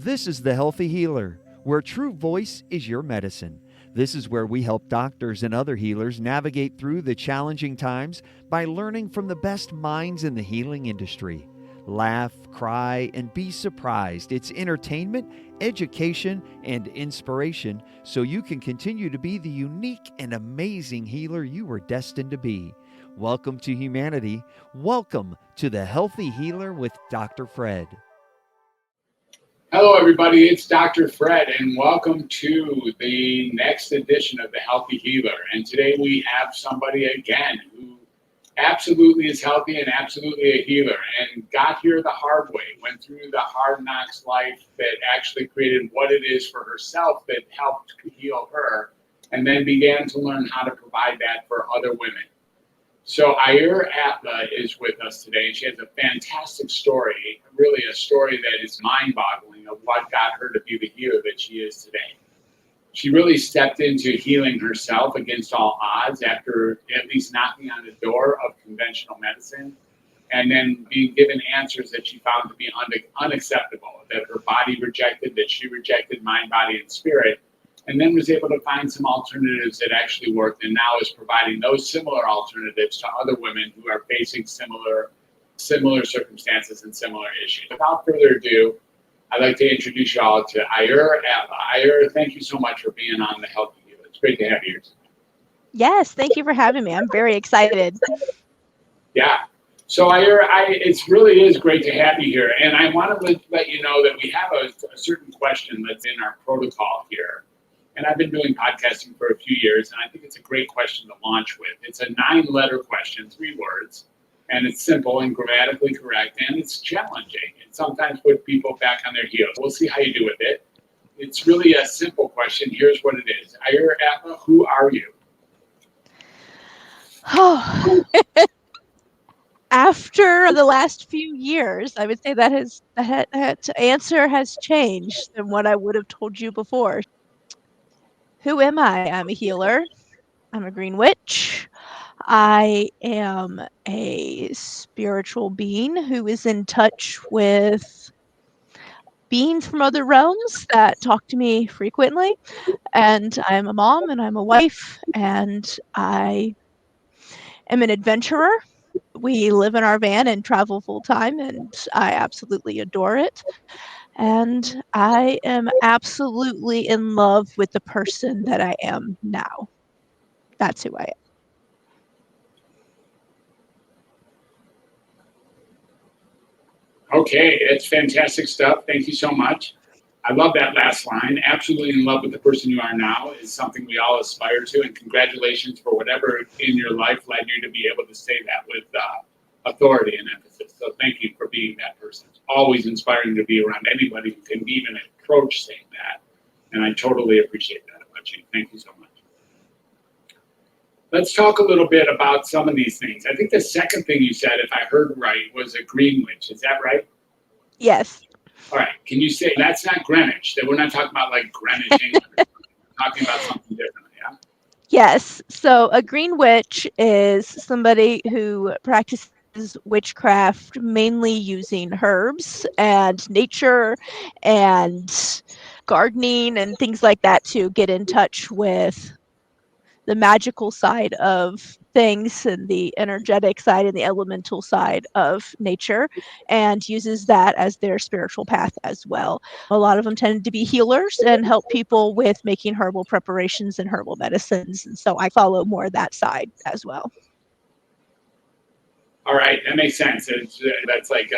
This is The Healthy Healer, where true voice is your medicine. This is where we help doctors and other healers navigate through the challenging times by learning from the best minds in the healing industry. Laugh, cry, and be surprised. It's entertainment, education, and inspiration so you can continue to be the unique and amazing healer you were destined to be. Welcome to humanity. Welcome to The Healthy Healer with Dr. Fred. Hello, everybody. It's Dr. Fred, and welcome to the next edition of The Healthy Healer. And today we have somebody again who absolutely is healthy and absolutely a healer and got here the hard way, went through the hard knocks life that actually created what it is for herself that helped heal her, and then began to learn how to provide that for other women. So Eir Atla is with us today, and she has a fantastic story, really a story that is mind-boggling of what got her to be the healer that she is today. She really stepped into healing herself against all odds after at least knocking on the door of conventional medicine and then being given answers that she found to be unacceptable, that her body rejected, that she rejected mind, body, and spirit, and then was able to find some alternatives that actually worked, and now is providing those similar alternatives to other women who are facing similar circumstances and similar issues. Without further ado, I'd like to introduce you all to Eir Atla. Eir, thank you so much for being on The Healthy Healer. It's great to have you here. Yes, thank you for having me. I'm very excited. Yeah. So Eir, it really is great to have you here, and I want to let you know that we have a certain question that's in our protocol here. And I've been doing podcasting for a few years, and I think it's a great question to launch with. It's a 9-letter question, 3 words, and it's simple and grammatically correct, and it's challenging, and sometimes put people back on their heels. We'll see how you do with it. It's really a simple question. Here's what it is. Eir Atla, who are you? Oh, after the last few years, I would say that answer has changed than what I would have told you before. Who am I? I'm a healer. I'm a green witch. I am a spiritual being who is in touch with beings from other realms that talk to me frequently. And I'm a mom and I'm a wife and I am an adventurer. We live in our van and travel full time, and I absolutely adore it. And I am absolutely in love with the person that I am now. That's who I am. Okay, it's fantastic stuff. Thank you so much. I love that last line. Absolutely in love with the person you are now is something we all aspire to, and congratulations for whatever in your life led you to be able to say that with authority and emphasis. So thank you for being that person. It's always inspiring to be around anybody who can even approach saying that, and I totally appreciate that about you. Thank you so much. Let's talk a little bit about some of these things. I think the second thing you said, if I heard right, was a green witch. Is that right? Yes. All right. Can you say that's not Greenwich? That we're not talking about like Greenwich England. We're talking about something different, yeah? Yes. So a green witch is somebody who practices witchcraft mainly using herbs and nature and gardening and things like that to get in touch with the magical side of things and the energetic side and the elemental side of nature, and uses that as their spiritual path as well. A lot of them tend to be healers and help people with making herbal preparations and herbal medicines, and so I follow more of that side as well. All right, that makes sense. That's like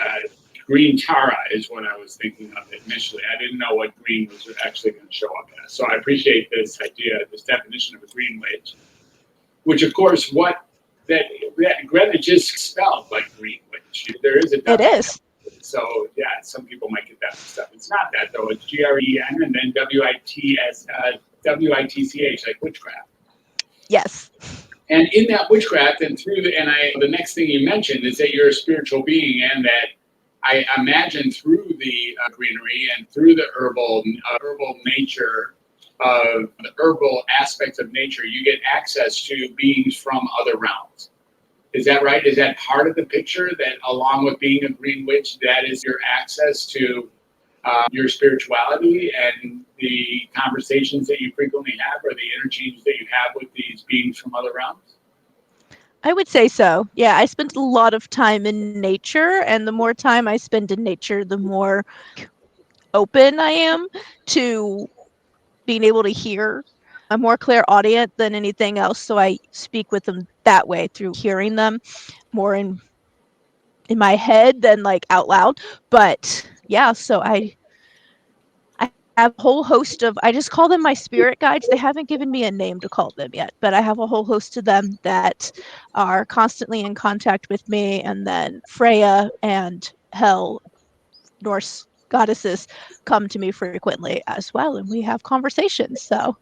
green Tara is what I was thinking of initially. I didn't know what green was actually going to show up as. So I appreciate this idea, this definition of a green witch, which of course, that Greenwich is spelled like green witch. There is a It is. So yeah, some people might get that mixed up. It's not that though. It's GREN and then WITCH, like witchcraft. Yes. And in that witchcraft, and the next thing you mentioned is that you're a spiritual being, and that I imagine through the greenery and through the herbal nature of the herbal aspects of nature, you get access to beings from other realms. Is that right? Is that part of the picture, that along with being a green witch, that is your access to your spirituality and the conversations that you frequently have, or the interchange that you have with these beings from other realms? I would say so. Yeah, I spent a lot of time in nature, and the more time I spend in nature, the more open I am to being able to hear. I'm more clairaudient than anything else, so I speak with them that way, through hearing them more in my head than like out loud. But yeah, so I have a whole host of, I just call them my spirit guides. They haven't given me a name to call them yet, but I have a whole host of them that are constantly in contact with me. And then Freya and Hel, Norse goddesses, come to me frequently as well, and we have conversations. So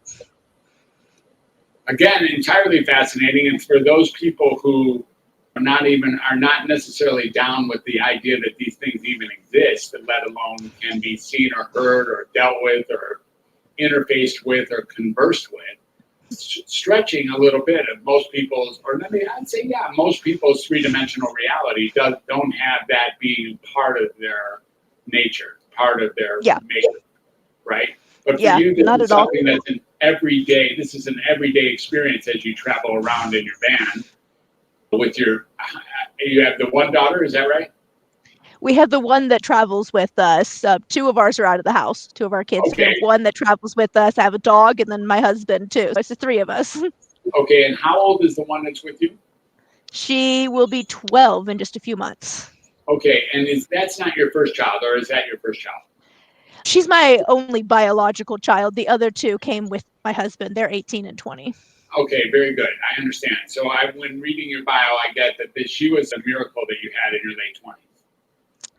Again, entirely fascinating. And for those people who are not necessarily down with the idea that these things even exist, let alone can be seen or heard or dealt with or interfaced with or conversed with, stretching a little bit of most people's, or I'd say, yeah, most people's three-dimensional reality don't have that being part of their nature, part of their makeup, right? But for you, this is something that's an everyday, this is an everyday experience as you travel around in your van with you have the one daughter, is that right? We have the one that travels with us. Two of ours are out of the house, two of our kids. Okay. We have one that travels with us. I have a dog, and then my husband too. So it's the three of us. Okay, and how old is the one that's with you? She will be 12 in just a few months. Okay, and that's not your first child, or is that your first child? She's my only biological child. The other two came with my husband. They're 18 and 20. Okay, very good. I understand. So when reading your bio, I get that she was a miracle that you had in your late 20s.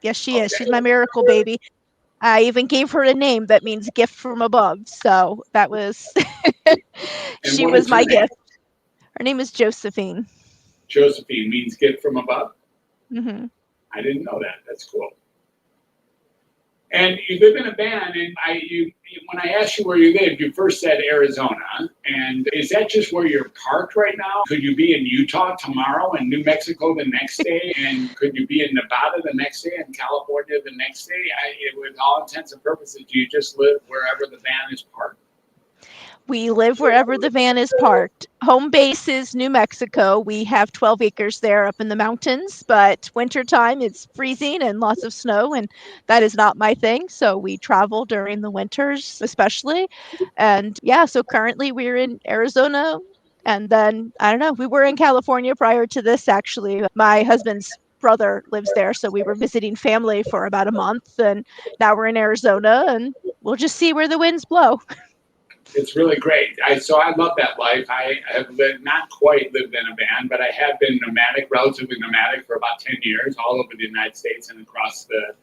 Yes, she is. She's my miracle baby. I even gave her a name that means gift from above. So that was, she was my gift. Her name is Josephine. Josephine means gift from above? Mm-hmm. I didn't know that. That's cool. And you live in a van, and when I asked you where you live, you first said Arizona. And is that just where you're parked right now? Could you be in Utah tomorrow and New Mexico the next day? And could you be in Nevada the next day and California the next day? With all intents and purposes, do you just live wherever the van is parked? We live wherever the van is parked. Home base is New Mexico. We have 12 acres there up in the mountains, but wintertime it's freezing and lots of snow, and that is not my thing. So we travel during the winters, especially. And yeah, so currently we're in Arizona. And then, I don't know, we were in California prior to this, actually. My husband's brother lives there, so we were visiting family for about a month, and now we're in Arizona, and we'll just see where the winds blow. It's really great. So I love that life. I have not quite lived in a van, but I have been nomadic, relatively nomadic, for about 10 years, all over the United States and across the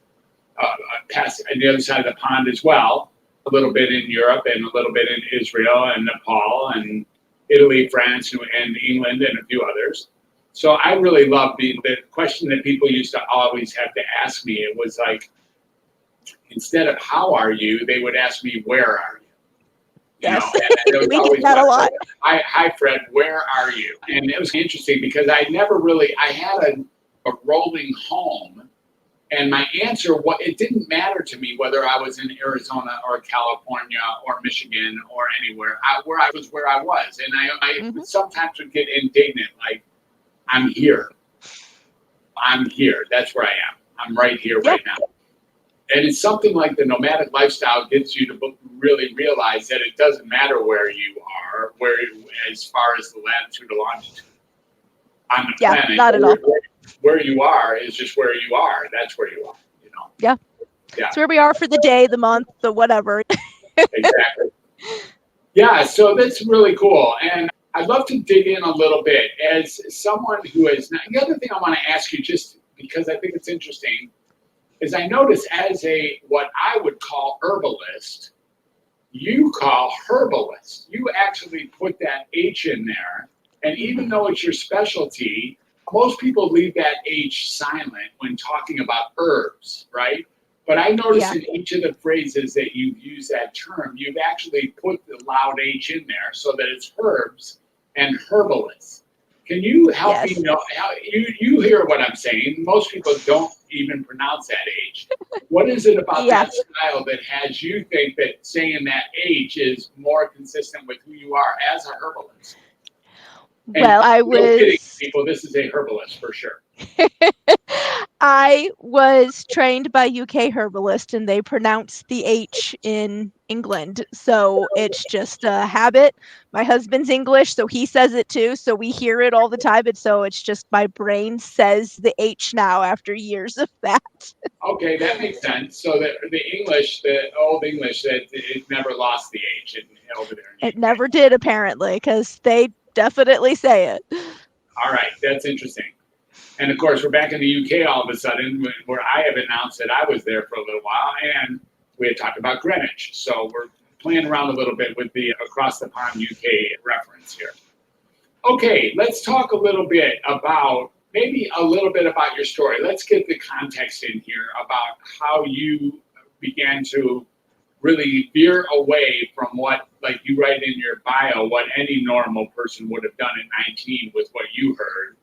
past on the other side of the pond as well. A little bit in Europe and a little bit in Israel and Nepal and Italy, France, and England, and a few others. So I really love the question that people used to always have to ask me. It was like, instead of how are you, they would ask me, where are you? Yes, we get that a lot. Hi, Fred, where are you? And it was interesting because I had a rolling home, and my answer, it didn't matter to me whether I was in Arizona or California or Michigan or anywhere. Where I was. And I sometimes would get indignant, like, I'm here. That's where I am. I'm right here, right now. And it's something like the nomadic lifestyle gets you to really realize that it doesn't matter where you are, as far as the latitude or longitude on the planet. Not at all. Where you are is just where you are. That's where you are. Yeah. It's where we are for the day, the month, the whatever. Exactly. Yeah. So that's really cool, and I'd love to dig in a little bit as someone who is. The other thing I want to ask you, just because I think it's interesting, is I notice as what I would call herbalist, you call herbalist. You actually put that H in there. And even though it's your specialty, most people leave that H silent when talking about herbs, right? But I notice in each of the phrases that you use that term, you've actually put the loud H in there so that it's herbs and herbalist. Can you help me know how you hear what I'm saying? Most people don't even pronounce that H. What is it about Yeah. that style that has you think that saying that H is more consistent with who you are as a herbalist? And Well, I no kidding, was people, this is a herbalist for sure. I was trained by UK Herbalist, and they pronounce the H in England, so it's just a habit. My husband's English, so he says it too, so we hear it all the time, and so it's just my brain says the H now after years of that. Okay, that makes sense. So the English, the old English, that it never lost the H over there. It never did, apparently, because they definitely say it. All right, that's interesting. And of course, we're back in the UK all of a sudden, where I have announced that I was there for a little while, and we had talked about Greenwich. So we're playing around a little bit with the across the pond UK reference here. Okay, let's talk a little bit about maybe a little bit about your story. Let's get the context in here about how you began to really veer away from what, like you write in your bio, what any normal person would have done at 19 with what you heard,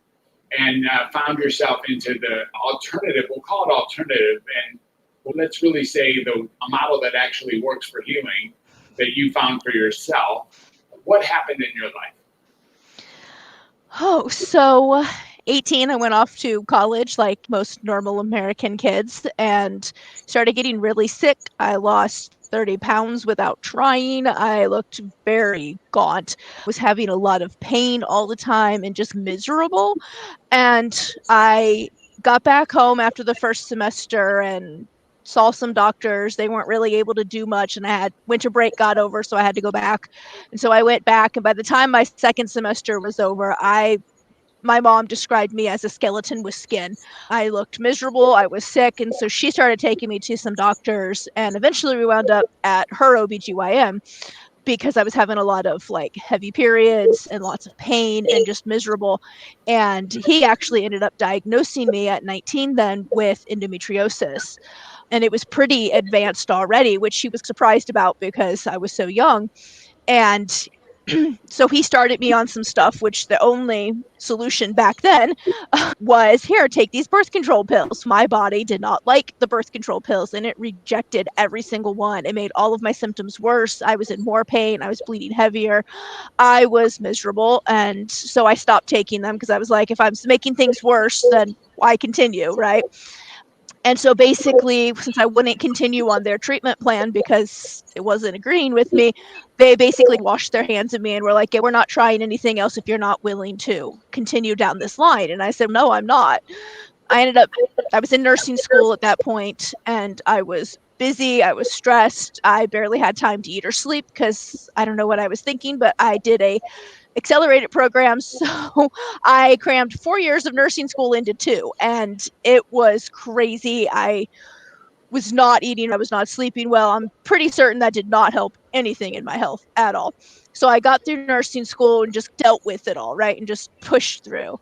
and found yourself into the alternative, we'll call it alternative, and let's really say a model that actually works for healing that you found for yourself. What happened in your life? Oh, so 18, I went off to college like most normal American kids and started getting really sick. I lost 30 pounds without trying. I looked very gaunt, was having a lot of pain all the time and just miserable. And I got back home after the first semester and saw some doctors. They weren't really able to do much, and I had winter break got over, so I had to go back. And so I went back, and by the time my second semester was over, my mom described me as a skeleton with skin. I looked miserable, I was sick, and so she started taking me to some doctors, and eventually we wound up at her OBGYN because I was having a lot of like heavy periods and lots of pain and just miserable. And he actually ended up diagnosing me at 19 then with endometriosis. And it was pretty advanced already, which he was surprised about because I was so young. And so he started me on some stuff, which the only solution back then was here, take these birth control pills. My body did not like the birth control pills and it rejected every single one. It made all of my symptoms worse. I was in more pain. I was bleeding heavier. I was miserable. And so I stopped taking them because I was like, if I'm making things worse, then why continue, right? And so basically, since I wouldn't continue on their treatment plan because it wasn't agreeing with me, they basically washed their hands of me and were like, yeah, we're not trying anything else if you're not willing to continue down this line. And I said, no, I'm not. I was in nursing school at that point, and I was busy. I was stressed. I barely had time to eat or sleep because I don't know what I was thinking, but I did a accelerated program. So I crammed 4 years of nursing school into 2, and it was crazy. I was not eating, I was not sleeping well. I'm pretty certain that did not help anything in my health at all. So I got through nursing school and just dealt with it all, right? And just pushed through.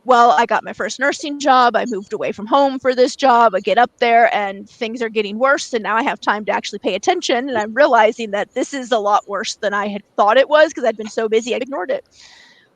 Well, I got my first nursing job. I moved away from home for this job. I get up there and things are getting worse. And now I have time to actually pay attention. And I'm realizing that this is a lot worse than I had thought it was because I'd been so busy, I ignored it.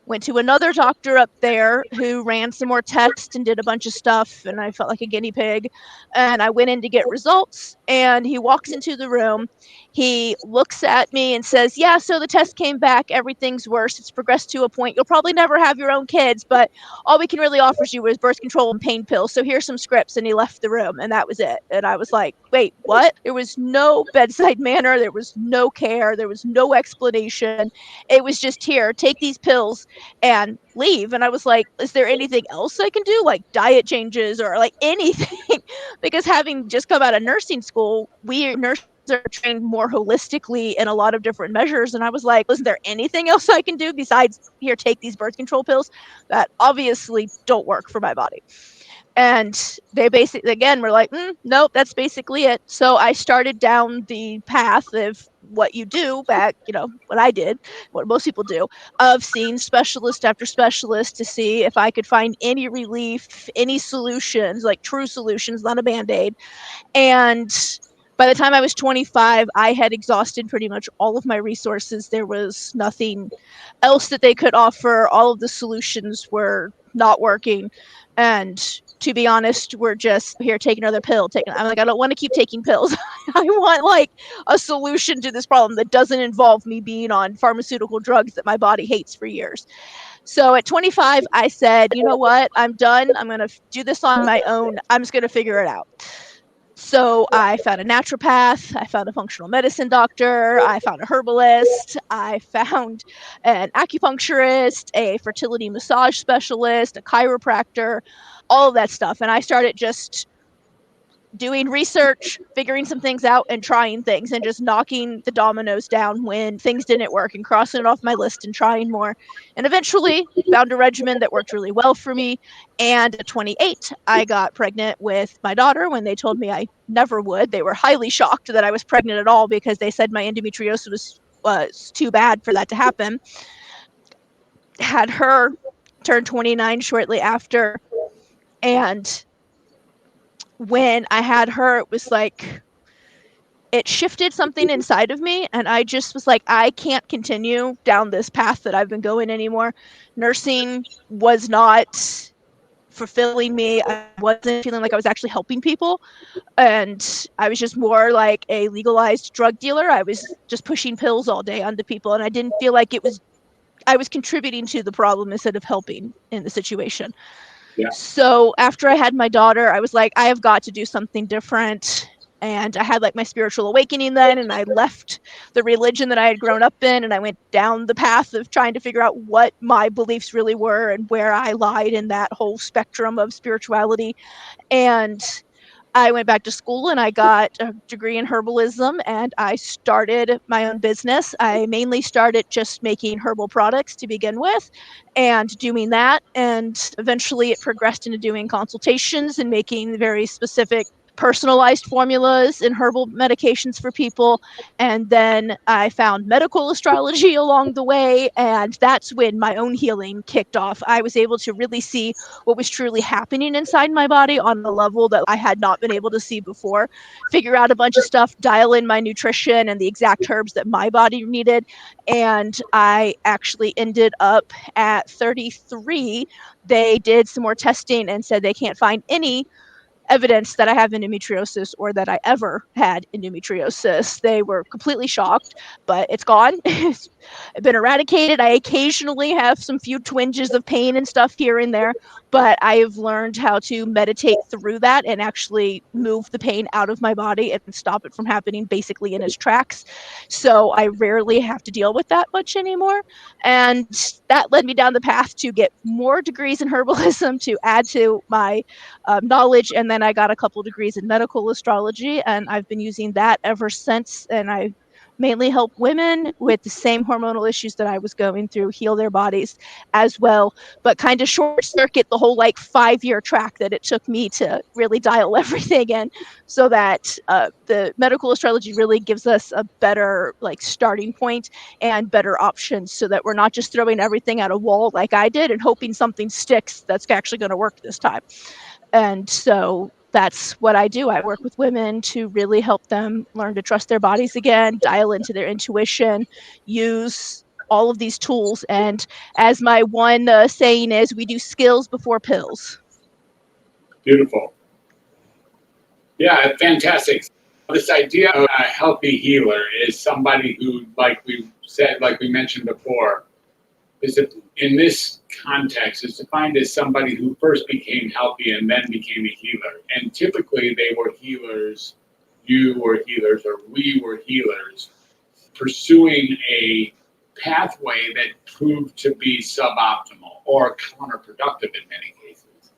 Went to another doctor up there who ran some more tests and did a bunch of stuff, and I felt like a guinea pig. And I went in to get results, and he walks into the room. He looks at me and says, yeah, so the test came back. Everything's worse. It's progressed to a point you'll probably never have your own kids, but all we can really offer you is birth control and pain pills. So here's some scripts. And he left the room, and that was it. And I was like, wait, what? There was no bedside manner. There was no care. There was no explanation. It was just, here, take these pills and leave. And I was like, is there anything else I can do? Like diet changes or like anything? Because having just come out of nursing school, we nurses are trained more holistically in a lot of different measures. And I was like, isn't there anything else I can do besides here, take these birth control pills that obviously don't work for my body? And they basically, again, were like, nope, that's basically it. So I started down the path of what you do back, what I did, what most people do, of seeing specialist after specialist to see if I could find any relief, any solutions, like true solutions, not a Band-Aid. And by the time I was 25, I had exhausted pretty much all of my resources. There was nothing else that they could offer. All of the solutions were not working. And to be honest, were just here, take another pill. I'm like, I don't want to keep taking pills. I want like a solution to this problem that doesn't involve me being on pharmaceutical drugs that my body hates for years. So at 25, I said, you know what? I'm done. I'm going to do this on my own. I'm just going to figure it out. So I found a naturopath, I found a functional medicine doctor, I found a herbalist, I found an acupuncturist, a fertility massage specialist, a chiropractor, all of that stuff. And I started just doing research, figuring some things out, and trying things, and just knocking the dominoes down when things didn't work and crossing it off my list and trying more. And eventually found a regimen that worked really well for me. And at 28, I got pregnant with my daughter when they told me I never would. They were highly shocked that I was pregnant at all because they said my endometriosis was too bad for that to happen. Had her turn 29 shortly after. And when I had her, it was like it shifted something inside of me, and I just was like, I can't continue down this path that I've been going anymore. Nursing was not fulfilling me. I wasn't feeling like I was actually helping people, and I was just more like a legalized drug dealer. I was just pushing pills all day onto people, and I didn't feel like I was contributing to the problem instead of helping in the situation. Yeah. So after I had my daughter, I was like, I have got to do something different. And I had like my spiritual awakening then, and I left the religion that I had grown up in, and I went down the path of trying to figure out what my beliefs really were and where I lied in that whole spectrum of spirituality. And I went back to school and I got a degree in herbalism, and I started my own business. I mainly started just making herbal products to begin with and doing that. And eventually it progressed into doing consultations and making very specific personalized formulas and herbal medications for people. And then I found medical astrology along the way, and that's when my own healing kicked off. I was able to really see what was truly happening inside my body on a level that I had not been able to see before, figure out a bunch of stuff, dial in my nutrition and the exact herbs that my body needed. And I actually ended up at 33. They did some more testing and said they can't find any evidence that I have endometriosis or that I ever had endometriosis. They were completely shocked, but it's gone. It's been eradicated. I occasionally have some few twinges of pain and stuff here and there, but I have learned how to meditate through that and actually move the pain out of my body and stop it from happening basically in its tracks. So I rarely have to deal with that much anymore. And that led me down the path to get more degrees in herbalism to add to my knowledge. And then I got a couple degrees in medical astrology, and I've been using that ever since. And I mainly help women with the same hormonal issues that I was going through heal their bodies as well, but kind of short circuit the whole like 5-year track that it took me to really dial everything in, so that the medical astrology really gives us a better like starting point and better options, so that we're not just throwing everything at a wall like I did and hoping something sticks that's actually going to work this time. And so that's what I do. I work with women to really help them learn to trust their bodies again, dial into their intuition, use all of these tools. And as my one saying is, we do skills before pills. Beautiful. Yeah, fantastic. This idea of a healthy healer is somebody who, like we said, like we mentioned before, is in this context is defined as somebody who first became healthy and then became a healer. And typically they were healers, you were healers, or we were healers, pursuing a pathway that proved to be suboptimal or counterproductive in many cases.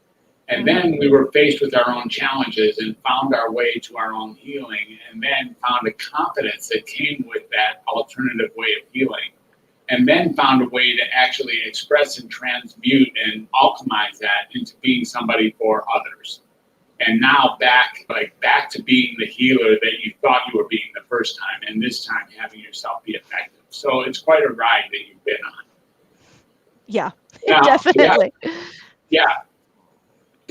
And then we were faced with our own challenges and found our way to our own healing, and then found a confidence that came with that alternative way of healing. And then found a way to actually express and transmute and alchemize that into being somebody for others. And now back to being the healer that you thought you were being the first time, and this time having yourself be effective. So it's quite a ride that you've been on. Yeah, now, definitely. Yeah.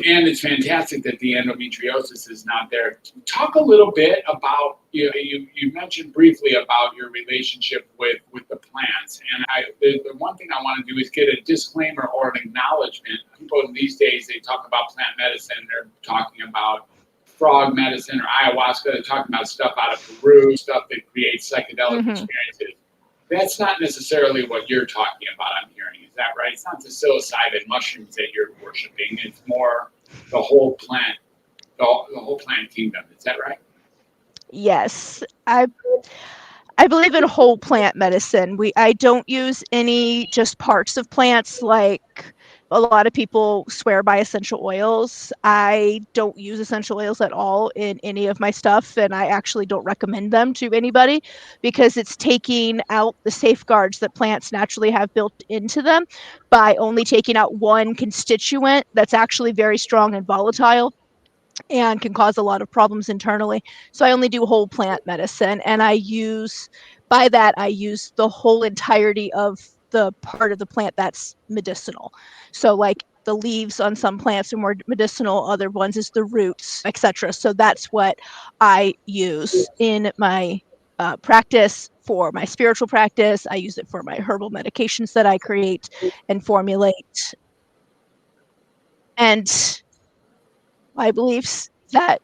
And it's fantastic that the endometriosis is not there. Talk a little bit about, you mentioned briefly about your relationship with the plants. And the one thing I want to do is get a disclaimer or an acknowledgement. People these days, they talk about plant medicine. They're talking about frog medicine or ayahuasca. They're talking about stuff out of Peru, stuff that creates psychedelic experiences. That's not necessarily what you're talking about, I'm hearing. Is that right? It's not the psilocybin mushrooms that you're worshiping. It's more the whole plant, the whole plant kingdom. Is that right? Yes, I believe in whole plant medicine. I don't use any just parts of plants like a lot of people swear by essential oils. I don't use essential oils at all in any of my stuff, and I actually don't recommend them to anybody because it's taking out the safeguards that plants naturally have built into them by only taking out one constituent that's actually very strong and volatile and can cause a lot of problems internally. So I only do whole plant medicine, and I use the whole entirety of the part of the plant that's medicinal. So like the leaves on some plants are more medicinal, other ones is the roots, etc. So that's what I use in my practice. For my spiritual practice, I use it for my herbal medications that I create and formulate. And my beliefs that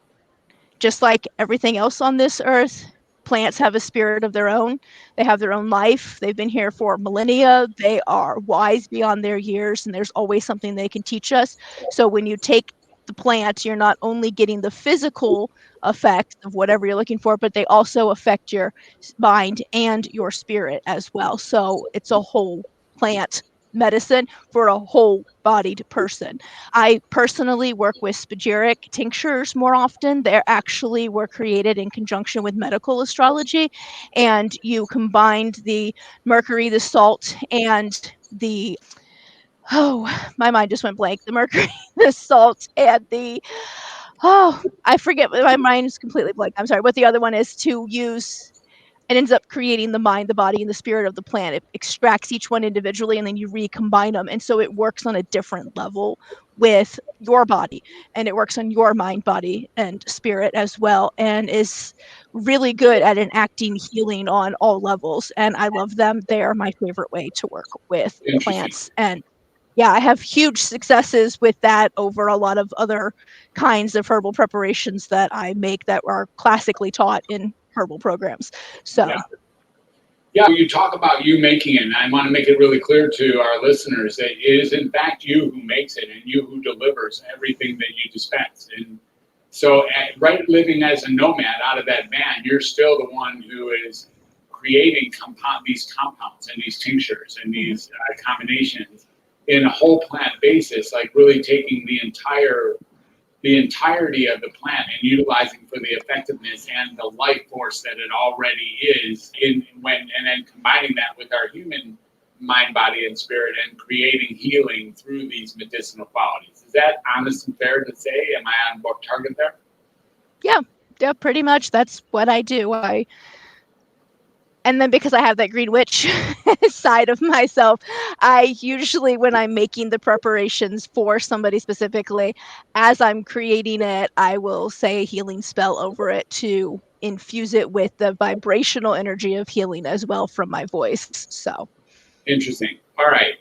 just like everything else on this earth, plants have a spirit of their own. They have their own life. They've been here for millennia. They are wise beyond their years, and there's always something they can teach us. So when you take the plants, you're not only getting the physical effect of whatever you're looking for, but they also affect your mind and your spirit as well. So it's a whole plant medicine for a whole bodied person. I personally work with spagyric tinctures more often. They actually were created in conjunction with medical astrology, and you combined the mercury, the salt, and the my mind just went blank. The mercury, the salt, and I forget. My mind is completely blank. I'm sorry. What the other one is to use. It ends up creating the mind, the body, and the spirit of the plant. It extracts each one individually and then you recombine them. And so it works on a different level with your body, and it works on your mind, body, and spirit as well, and is really good at enacting healing on all levels. And I love them. They are my favorite way to work with Interesting. plants. And yeah, I have huge successes with that over a lot of other kinds of herbal preparations that I make that are classically taught in herbal programs. So, Yeah, you talk about you making it, and I want to make it really clear to our listeners that it is in fact you who makes it and you who delivers everything that you dispense. And so, right, living as a nomad out of that van, you're still the one who is creating these compounds and these tinctures and these combinations in a whole plant basis, like really taking the entirety of the plant and utilizing for the effectiveness and the life force that it already is and then combining that with our human mind, body, and spirit and creating healing through these medicinal qualities. Is that honest and fair to say? Am I on book target there? yeah, pretty much that's what I do. And then because I have that green witch side of myself, I usually, when I'm making the preparations for somebody specifically, as I'm creating it, I will say a healing spell over it to infuse it with the vibrational energy of healing as well from my voice. So, Interesting. All right.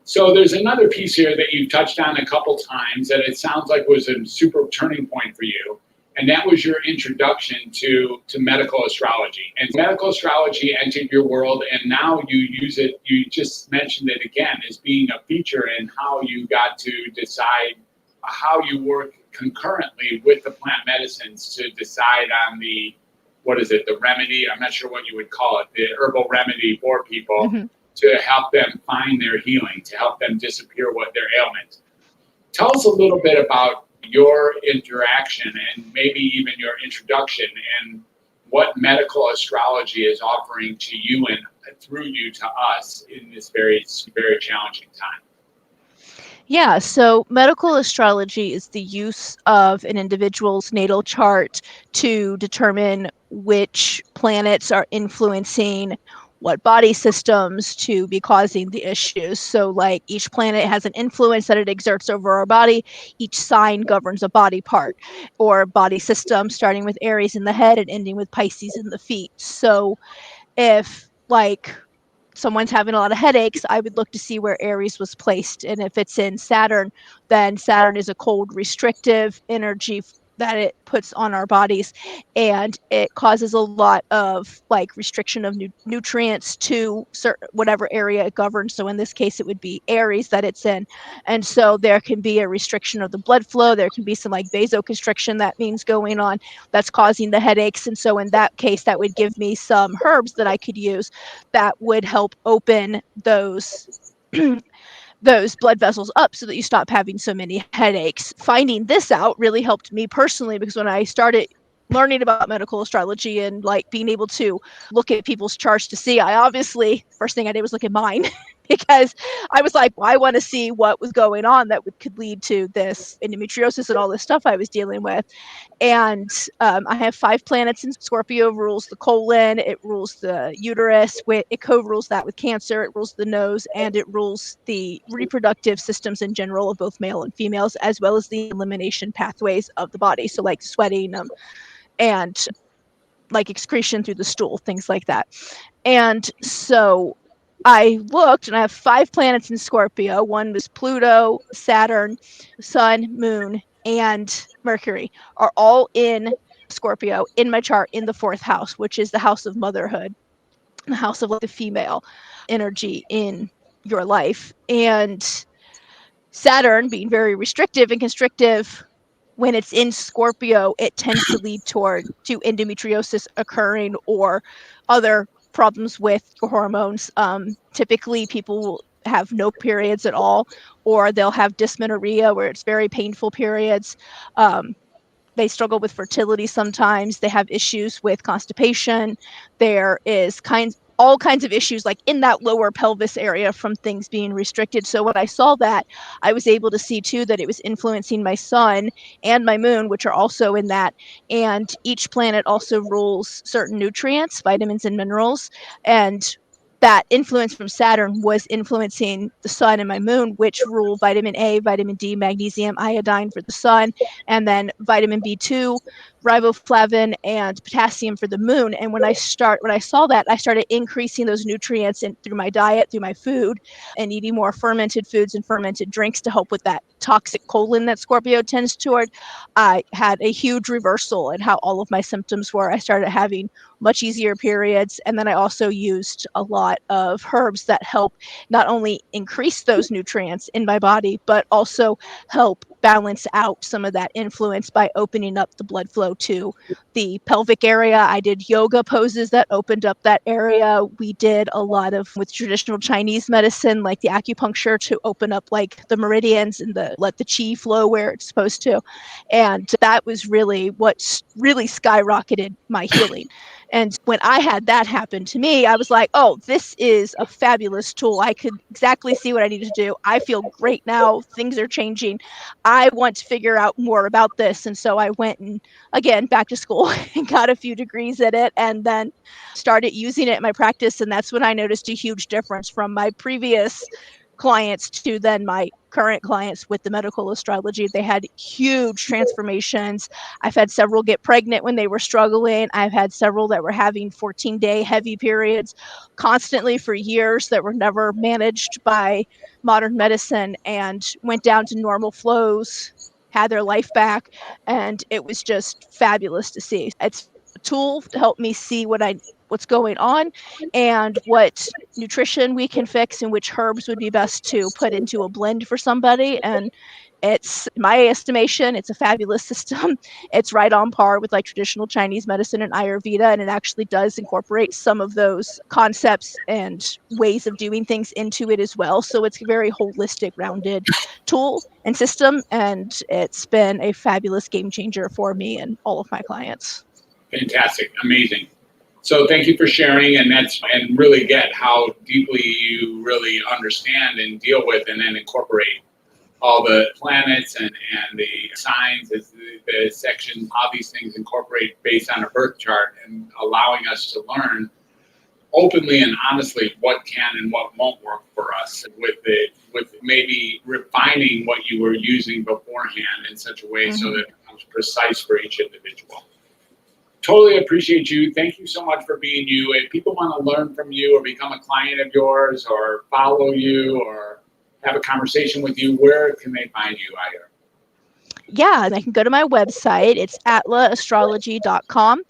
So there's another piece here that you've touched on a couple times that it sounds like was a super turning point for you. And that was your introduction to medical astrology. And medical astrology entered your world, and now you use it. You just mentioned it again as being a feature in how you got to decide how you work concurrently with the plant medicines to decide on the remedy? I'm not sure what you would call it, the herbal remedy for people to help them find their healing, to help them disappear what their ailment. Tell us a little bit about your interaction and maybe even your introduction and what medical astrology is offering to you and through you to us in this very, very challenging time. yeah, so medical astrology is the use of an individual's natal chart to determine which planets are influencing what body systems to be causing the issues. So, like each planet has an influence that it exerts over our body. Each sign governs a body part or body system, starting with Aries in the head and ending with Pisces in the feet. So, if like someone's having a lot of headaches, I would look to see where Aries was placed. And if it's in Saturn, then Saturn is a cold, restrictive energy that it puts on our bodies, and it causes a lot of like restriction of nutrients to whatever area it governs. So in this case, it would be Aries that it's in. And so there can be a restriction of the blood flow. There can be some like vasoconstriction that means going on that's causing the headaches. And so in that case, that would give me some herbs that I could use that would help open those those blood vessels up so that you stop having so many headaches. Finding this out really helped me personally, because when I started learning about medical astrology and like being able to look at people's charts to see, I obviously, first thing I did was look at mine because I was like, well, I want to see what was going on that could lead to this endometriosis and all this stuff I was dealing with. And I have 5 planets in Scorpio. Rules the colon, it rules the uterus, it co-rules that with Cancer, it rules the nose, and it rules the reproductive systems in general of both male and females, as well as the elimination pathways of the body. So like sweating and like excretion through the stool, things like that. And so I looked, and I have 5 planets in Scorpio. One was Pluto, Saturn, Sun, Moon, and Mercury are all in Scorpio in my chart in the 4th house, which is the house of motherhood, the house of like the female energy in your life. And Saturn being very restrictive and constrictive, when it's in Scorpio, it tends to lead to endometriosis occurring or other problems with your hormones. Typically, people will have no periods at all, or they'll have dysmenorrhea, where it's very painful periods. They struggle with fertility sometimes. They have issues with constipation. There is all kinds of issues like in that lower pelvis area from things being restricted. So when I saw that, I was able to see too that it was influencing my sun and my moon, which are also in that. And each planet also rules certain nutrients, vitamins and minerals. And that influence from Saturn was influencing the sun and my moon, which rule vitamin A, vitamin D, magnesium, iodine for the sun, and then vitamin B2, riboflavin, and potassium for the moon. And when I saw that, I started increasing those nutrients through my diet, through my food, and eating more fermented foods and fermented drinks to help with that toxic colon that Scorpio tends toward. I had a huge reversal in how all of my symptoms were. I started having much easier periods. And then I also used a lot of herbs that help not only increase those nutrients in my body, but also help balance out some of that influence by opening up the blood flow to the pelvic area. I did yoga poses that opened up that area. We did a lot with traditional Chinese medicine, like the acupuncture, to open up like the meridians and let the chi flow where it's supposed to. And that was really what really skyrocketed my healing. And when I had that happen to me, I was like, oh, this is a fabulous tool. I could exactly see what I needed to do. I feel great now. Things are changing. I want to figure out more about this. And so I went and, again, back to school and got a few degrees in it, and then started using it in my practice. And that's when I noticed a huge difference from my previous clients to then my current clients with the medical astrology. They had huge transformations. I've had several get pregnant when they were struggling. I've had several that were having 14-day heavy periods constantly for years that were never managed by modern medicine, and went down to normal flows, had their life back, and it was just fabulous to see. It's a tool to help me see what's going on and what nutrition we can fix and which herbs would be best to put into a blend for somebody. And it's, in my estimation, it's a fabulous system. It's right on par with like traditional Chinese medicine and Ayurveda, and it actually does incorporate some of those concepts and ways of doing things into it as well. So it's a very holistic, rounded tool and system, and it's been a fabulous game changer for me and all of my clients. Fantastic. Amazing. So thank you for sharing, and really get how deeply you really understand and deal with and then incorporate all the planets and the signs, the sections, how these things incorporate based on a birth chart, and allowing us to learn openly and honestly what can and what won't work for us, with maybe refining what you were using beforehand in such a way so that it becomes precise for each individual. totally appreciate you. Thank you so much for being you. If people want to learn from you or become a client of yours or follow you or have a conversation with you, where can they find you, Eir? Yeah, and they can go to my website. It's atlaastrology.com.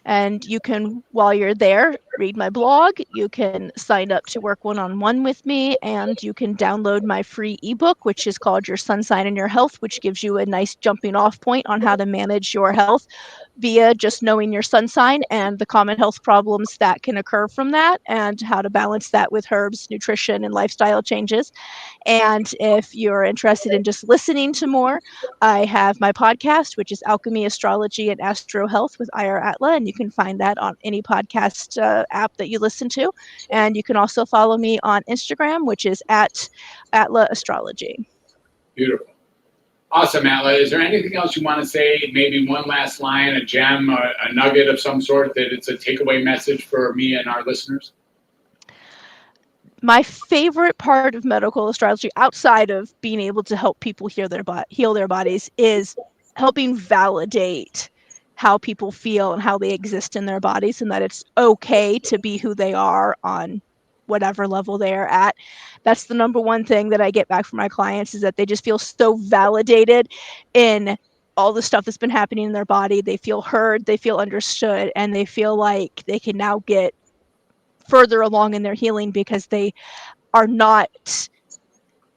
And you can, while you're there, read my blog. You can sign up to work one-on-one with me, and you can download my free ebook, which is called Your Sun Sign and Your Health, which gives you a nice jumping off point on how to manage your health via just knowing your sun sign and the common health problems that can occur from that, and how to balance that with herbs, nutrition, and lifestyle changes. And if you're interested in just listening to more, I have my podcast, which is Alchemy, Astrology, and Astro Health with Eir Atla, and you can find that on any podcast app that you listen to. And you can also follow me on Instagram, which is at Atla Astrology. Beautiful. Awesome, Atla. Is there anything else you want to say? Maybe one last line, a gem, a nugget of some sort that it's a takeaway message for me and our listeners? My favorite part of medical astrology, outside of being able to help people heal their bodies, is helping validate how people feel and how they exist in their bodies, and that it's okay to be who they are on whatever level they are at. That's the number one thing that I get back from my clients, is that they just feel so validated in all the stuff that's been happening in their body. They feel heard, they feel understood, and they feel like they can now get further along in their healing because they are not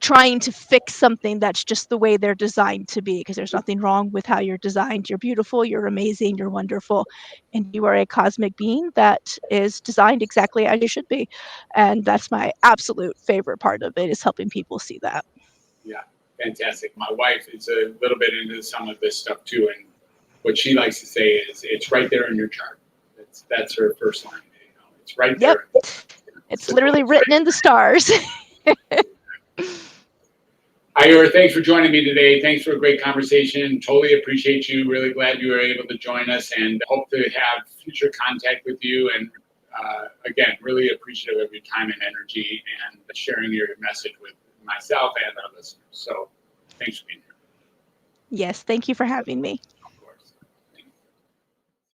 trying to fix something that's just the way they're designed to be, because there's nothing wrong with how you're designed. You're beautiful, you're amazing, you're wonderful, and you are a cosmic being that is designed exactly as you should be. And that's my absolute favorite part of it, is helping people see that. Yeah, fantastic. My wife is a little bit into some of this stuff too, and what she likes to say is, it's right there in your chart. That's her first line. It's right there. Yep. It's literally written in the stars. Eir, thanks for joining me today. Thanks for a great conversation. Totally appreciate you. Really glad you were able to join us, and hope to have future contact with you. And again, really appreciative of your time and energy and sharing your message with myself and our listeners. So thanks for being here. Yes, thank you for having me.